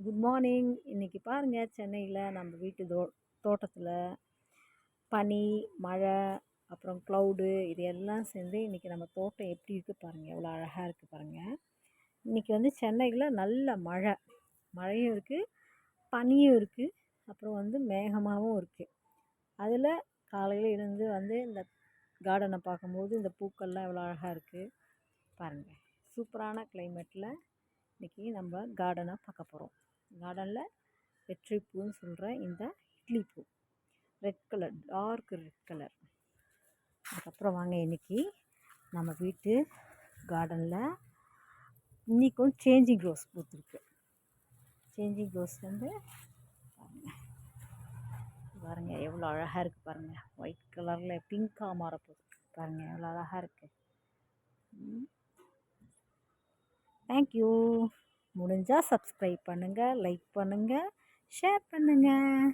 Good morning. இன்றைக்கி பாருங்கள், சென்னையில் நம்ம வீட்டு தோட்டத்தில் பனி, மழை, அப்புறம் க்ளவுடு இது எல்லாம் சேர்ந்து இன்றைக்கி நம்ம தோட்டம் எப்படி இருக்குது பாருங்கள், எவ்வளோ அழகாக இருக்குது பாருங்கள். இன்றைக்கி வந்து சென்னையில் நல்ல மழையும் இருக்குது, பனியும் இருக்குது, அப்புறம் மேகமாகவும் இருக்குது. அதில் காலையில் இருந்து இந்த கார்டனை பார்க்கும்போது இந்த பூக்கள்லாம் எவ்வளோ அழகாக இருக்குது பாருங்கள். சூப்பரான கிளைமேட்டில் இன்றைக்கி நம்ம கார்டனை பார்க்க போகிறோம். கார்டனில் வெற்றி பூன்னு சொல்கிற இந்த இட்லி பூ, red colour, dark red colour. அதுக்கப்புறம் வாங்க, இன்றைக்கி நம்ம வீட்டு கார்டனில் இன்றைக்கும் சேஞ்சிங் ரோஸ் பூத்துருக்கு. சேஞ்சிங் ரோஸ் பாருங்கள் எவ்வளோ அழகாக இருக்குது பாருங்கள். ஒயிட் கலரில் பிங்காக மாறப்போகுது பாருங்கள், எவ்வளோ அழகாக இருக்குது. தேங்க்யூ. முடிஞ்சால் சப்ஸ்கிரைப் பண்ணுங்கள், லைக் பண்ணுங்கள், ஷேர் பண்ணுங்கள்.